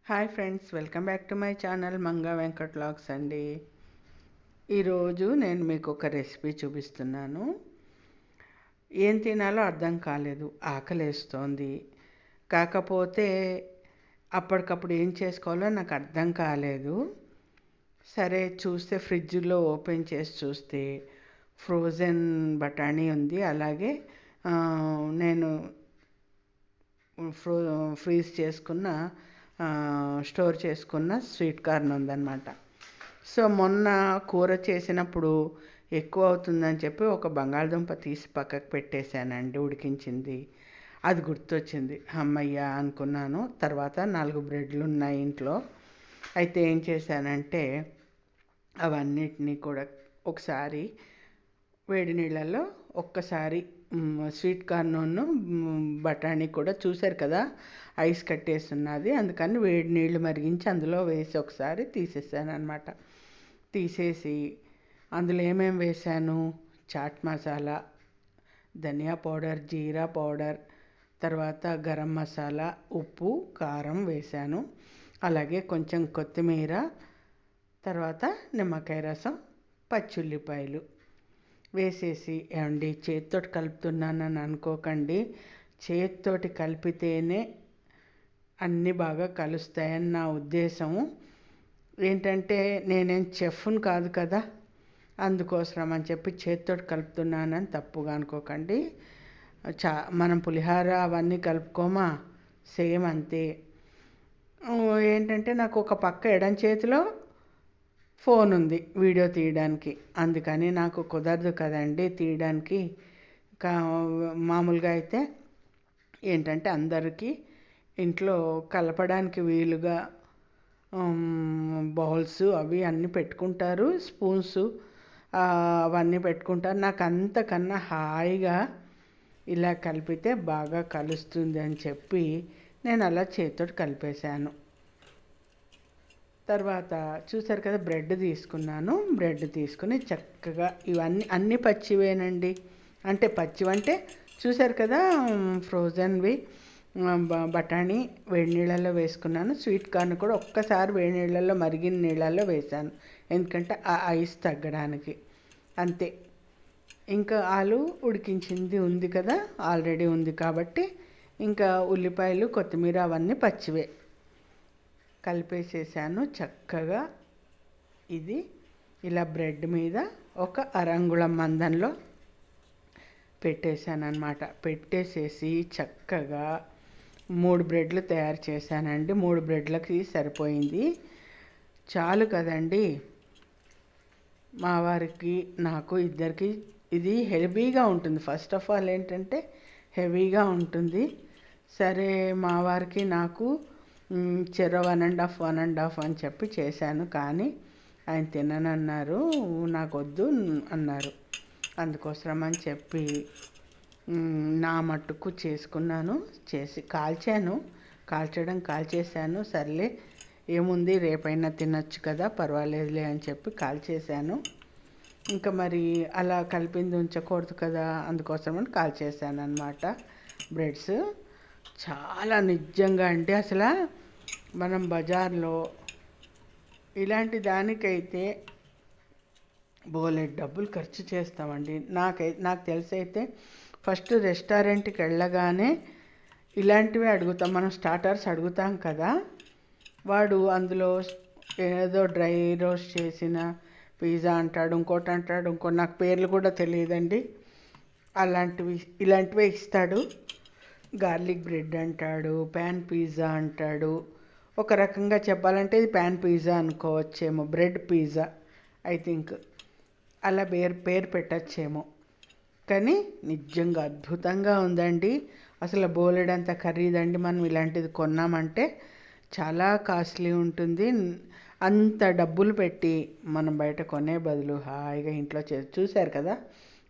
Hi friends, welcome back to my channel Manga Venkat vlogs అండి. ఈరోజు నేను మీకు ఒక రెసిపీ చూపిస్తున్నాను. ఏం తినాలో అర్థం కాలేదు, ఆకలేస్తోంది. కాకపోతే అప్పటికప్పుడు ఏం చేసుకోవాలో నాకు అర్థం కాలేదు. సరే చూస్తే ఫ్రిడ్జ్లో ఓపెన్ చేసి చూస్తే ఫ్రోజన్ బఠానీ ఉంది. అలాగే నేను ఫ్రీజ్ చేసుకున్న స్టోర్ చేసుకున్న స్వీట్ కార్న్ ఉందన్నమాట. సో మొన్న కూర చేసినప్పుడు ఎక్కువ అవుతుందని చెప్పి ఒక బంగాళదుంప తీసి పక్కకు పెట్టేశానండి, ఉడికించింది. అది గుర్తొచ్చింది, అమ్మయ్య అనుకున్నాను. తర్వాత 4 బ్రెడ్లు ఉన్నాయి ఇంట్లో. అయితే ఏం చేశానంటే అవన్నిటినీ కూడా ఒకసారి వేడి నీళ్ళల్లో ఒక్కసారి స్వీట్ కార్న్ బఠానీ కూడా చూశారు కదా, ఐస్ కట్టేస్తున్నది. అందుకని వేడి నీళ్ళు మరిగించి అందులో వేసి ఒకసారి తీసేసాను అనమాట. తీసేసి అందులో ఏమేమి వేసాను, చాట్ మసాలా, ధనియా పౌడర్, జీరా పౌడర్, తర్వాత గరం మసాలా, ఉప్పు, కారం వేసాను. అలాగే కొంచెం కొత్తిమీర, తర్వాత నిమ్మకాయ రసం, పచ్చుల్లిపాయలు వేసేసి, ఏమండి చేతితోటి కలుపుతున్నానని అనుకోకండి, చేతితోటి కలిపితేనే అన్నీ బాగా కలుస్తాయని నా ఉద్దేశము. ఏంటంటే నేనేం చెఫ్ని కాదు కదా, అందుకోసం అని చెప్పి చేతితోటి కలుపుతున్నానని తప్పుగా అనుకోకండి. మనం పులిహార అవన్నీ కలుపుకోమా, సేమ్ అంతే. ఏంటంటే నాకు ఒక పక్క ఎడం చేతిలో ఫోన్ ఉంది వీడియో తీయడానికి, అందుకని నాకు కుదరదు కదండి తీయడానికి. మామూలుగా అయితే ఏంటంటే అందరికీ ఇంట్లో కలపడానికి వీలుగా బౌల్స్ అవి అన్నీ పెట్టుకుంటారు, స్పూన్స్ అవన్నీ పెట్టుకుంటారు. నాకు అంతకన్నా హాయిగా ఇలా కలిపితే బాగా కలుస్తుంది అని చెప్పి నేను అలా చేతితోటి కలిపేశాను. తర్వాత చూసారు కదా, బ్రెడ్ తీసుకున్నాను. బ్రెడ్ తీసుకుని చక్కగా ఇవన్నీ అన్నీ పచ్చివేనండి. అంటే పచ్చివంటే చూసారు కదా, ఫ్రోజన్వి బఠానీ వేడి నీళ్ళల్లో వేసుకున్నాను. స్వీట్ కార్న్ కూడా ఒక్కసారి వేడి నీళ్ళల్లో మరిగిన నీళ్ళల్లో వేసాను, ఎందుకంటే ఆ ఐస్ తగ్గడానికి. అంతే. ఇంకా ఆలు ఉడికించింది ఉంది కదా, ఆల్రెడీ ఉంది కాబట్టి ఇంకా ఉల్లిపాయలు, కొత్తిమీర అవన్నీ పచ్చివే కలిపేసేసాను చక్కగా. ఇది ఇలా బ్రెడ్ మీద ఒక అరంగుళం మందంలో పెట్టేశాను అనమాట. పెట్టేసేసి చక్కగా 3 బ్రెడ్లు తయారు చేశానండి. 3 బ్రెడ్లకి సరిపోయింది, చాలు కదండి. మా వారికి, నాకు, ఇద్దరికి ఇది హెవీగా ఉంటుంది. ఫస్ట్ ఆఫ్ ఆల్ ఏంటంటే హెవీగా ఉంటుంది. సరే మా వారికి నాకు చెరో 1.5 అని చెప్పి చేశాను. కానీ ఆయన తిననన్నారు, నాకు వద్దు అన్నారు. అందుకోసం అని చెప్పి నా మట్టుకు చేసుకున్నాను. చేసి కాల్చేసాను. సర్లే ఏముంది, రేపైనా తినచ్చు కదా, పర్వాలేదులే అని చెప్పి కాల్చేసాను. ఇంకా మరి అలా కలిపింది ఉంచకూడదు కదా, అందుకోసమని కాల్చేసాను అనమాట బ్రెడ్స్. చాలా నిజంగా అంటే అసలు మనం బజార్లో ఇలాంటి దానికైతే బోలెడు డబ్బులు ఖర్చు చేస్తామండి. నాకు తెలిసి అయితే ఫస్ట్ రెస్టారెంట్కి వెళ్ళగానే ఇలాంటివి అడుగుతాం. మనం స్టార్టర్స్ అడుగుతాం కదా, వాడు అందులో ఏదో డ్రై రోస్ట్ చేసిన పిజ్జా అంటాడు, ఇంకోటి అంటాడు, నాకు పేర్లు కూడా తెలియదండి. ఇలాంటివే ఇస్తాడు. గార్లిక్ బ్రెడ్ అంటాడు, ప్యాన్ పిజ్జా అంటాడు. ఒక రకంగా చెప్పాలంటే ఇది ప్యాన్ పిజ్జా అనుకోవచ్చేమో, బ్రెడ్ పిజ్జా ఐ థింక్ అలా పేరు పెట్టచ్చేమో. కానీ నిజంగా అద్భుతంగా ఉందండి. అసలు బోలెడంత ఖరీదండి. మనం ఇలాంటిది కొన్నామంటే చాలా కాస్ట్లీ ఉంటుంది. అంత డబ్బులు పెట్టి మనం బయట కొనే బదులు హాయిగా ఇంట్లో చూశారు కదా,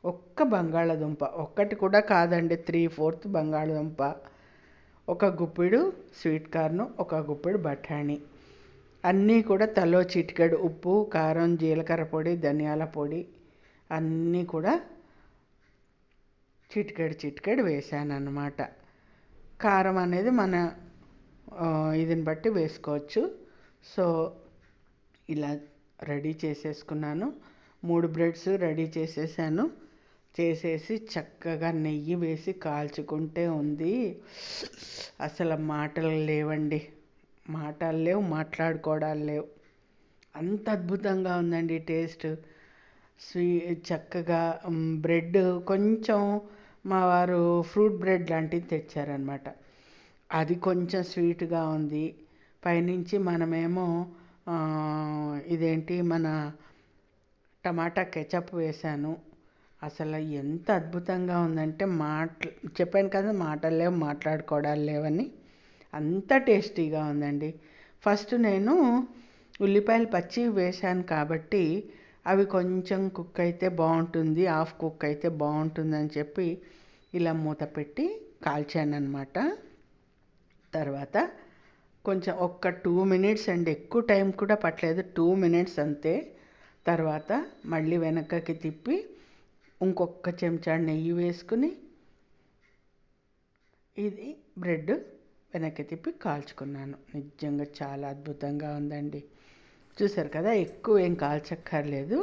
ఒక్క బంగాళదుంప, ఒక్కటి కూడా కాదండి, 3/4 బంగాళదుంప, ఒక గుప్పిడు స్వీట్ కార్న్, ఒక గుప్పిడు బఠానీ, అన్నీ కూడా తలో చిటికెడు ఉప్పు, కారం, జీలకర్ర పొడి, ధనియాల పొడి అన్నీ కూడా చిటికెడు వేసాను అన్నమాట. కారం అనేది మన ఇదిని బట్టి వేసుకోవచ్చు. సో ఇలా రెడీ చేసేసుకున్నాను. 3 బ్రెడ్స్ రెడీ చేసేసాను. చేసేసి చక్కగా నెయ్యి వేసి కాల్చుకుంటే ఉంది. అసలు మాటలు లేవండి, మాటలు లేవు, మాట్లాడుకోవడాలు లేవు. అంత అద్భుతంగా ఉందండి టేస్ట్. చక్కగా బ్రెడ్ కొంచెం మా వారు ఫ్రూట్ బ్రెడ్ లాంటిది తెచ్చారనమాట. అది కొంచెం స్వీట్గా ఉంది. పైనుంచి మనమేమో ఇదేంటి మన టమాటా కెచప్ వేశాను. అసలు ఎంత అద్భుతంగా ఉందంటే చెప్పాను కదా, మాటలు లేవు, మాట్లాడుకోవడాలు లేవని. అంత టేస్టీగా ఉందండి. ఫస్ట్ నేను ఉల్లిపాయలు పచ్చివి వేశాను కాబట్టి అవి కొంచెం కుక్ అయితే బాగుంటుంది, హాఫ్ కుక్ అయితే బాగుంటుందని చెప్పి ఇలా మూత పెట్టి కాల్చాను అన్నమాట. తర్వాత కొంచెం ఒక్క 2 మినిట్స్ అండి, ఎక్కువ టైం కూడా పట్టలేదు, 2 మినిట్స్ అంతే. తర్వాత మళ్ళీ వెనక్కకి తిప్పి ఇంకొక చెంచా నెయ్యి వేసుకుని ఇది బ్రెడ్ వెనక్కి తిప్పి కాల్చుకున్నాను. నిజంగా చాలా అద్భుతంగా ఉందండి. చూసారు కదా, ఎక్కువ ఏం కాల్చక్కర్లేదు,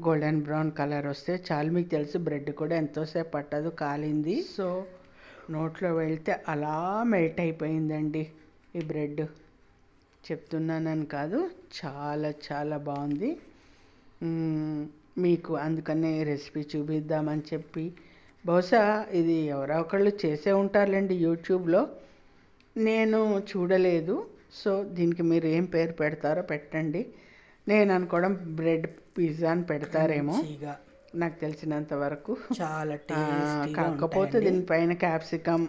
గోల్డెన్ బ్రౌన్ కలర్ వస్తే చాలు. మీకు తెలుసు బ్రెడ్ కూడా ఎంతోసేపు పట్టదు, కాలింది. సో నోట్లో వెళ్తే అలా మెల్ట్ అయిపోయిందండి ఈ బ్రెడ్. చెప్తున్నానని కాదు, చాలా చాలా బాగుంది. మీకు అందుకనే రెసిపీ చూపిద్దామని చెప్పి. బహుశా ఇది ఎవరో ఒకళ్ళు చేసే ఉంటారులేండి యూట్యూబ్లో, నేను చూడలేదు. సో దీనికి మీరు ఏం పేరు పెడతారో పెట్టండి. నేను అనుకోవడం బ్రెడ్ పిజ్జా అని పెడతారేమో, నాకు తెలిసినంత వరకు. చాలా కాకపోతే దీనిపైన క్యాప్సికమ్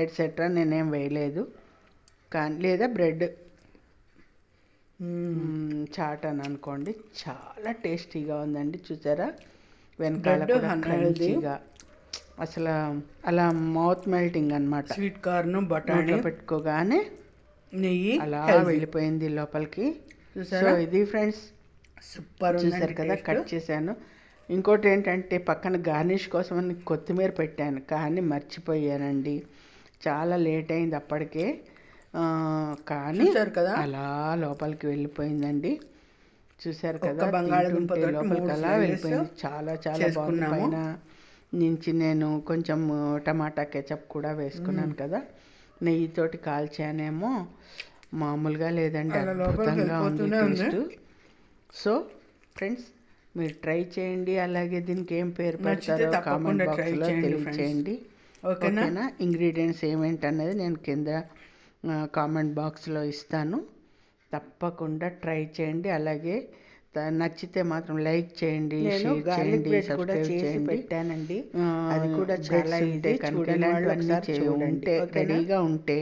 ఎట్సెట్రా నేనేం వేయలేదు. కానీ లేదా బ్రెడ్ చాట్ అని అనుకోండి. చాలా టేస్టీగా ఉందండి. చూసారా, వెనకాల క్రంచీగా, అసలు అలా మౌత్ మెల్టింగ్ అనమాట. స్వీట్ కార్న్ బటానీ పెట్టుకోగానే నెయ్యి అలా వెళ్ళిపోయింది లోపలికి. సో ఇది ఫ్రెండ్స్, సూపర్. చూసారు కదా, కట్ చేశాను. ఇంకోటి ఏంటంటే పక్కన గార్నిష్ కోసం అని కొత్తిమీర పెట్టాను, కానీ మర్చిపోయానండి. చాలా లేట్ అయింది అప్పటికే. కానీ కదా అలా లోపలికి వెళ్ళిపోయిందండి. చూసారు కదా, బంగాళదుంప లోపలికి అలా వెళ్ళిపోయింది. చాలా చాలా బాగుంది. పైన నుంచి నేను కొంచెం టమాటా కెచప్ కూడా వేసుకున్నాను కదా, నెయ్యితోటి కాల్చానేమో, మామూలుగా లేదండి, అద్భుతంగా ఉంది టేస్ట్. సో ఫ్రెండ్స్, మీరు ట్రై చేయండి. అలాగే దీనికి ఏం పేరు పెడతారో కామెంట్ బాక్స్లో తెలియచేయండి. ఓకేనా? ఇంగ్రీడియంట్స్ ఏమేంటి అన్నది నేను కింద కామెంట్ బాక్స్లో ఇస్తాను. తప్పకుండా ట్రై చేయండి. అలాగే నచ్చితే మాత్రం లైక్ చేయండి, షేర్ చేయండి, సబ్స్క్రైబ్ చేయండి. పెట్టానండి, అది కూడా చాలా ఈజీ. ఉంటే రెడీగా ఉంటే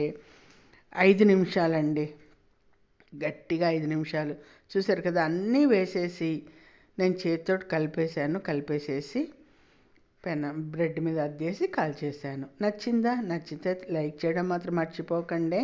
5 నిమిషాలండి, గట్టిగా 5 నిమిషాలు. చూసారు కదా, అన్నీ వేసేసి నేను చేతితో కలిపేసేసి బ్రెడ్ మీద అద్దేసి కాల్చేసాను. నచ్చిందా? నచ్చితే లైక్ చేయడం మాత్రం మర్చిపోకండి.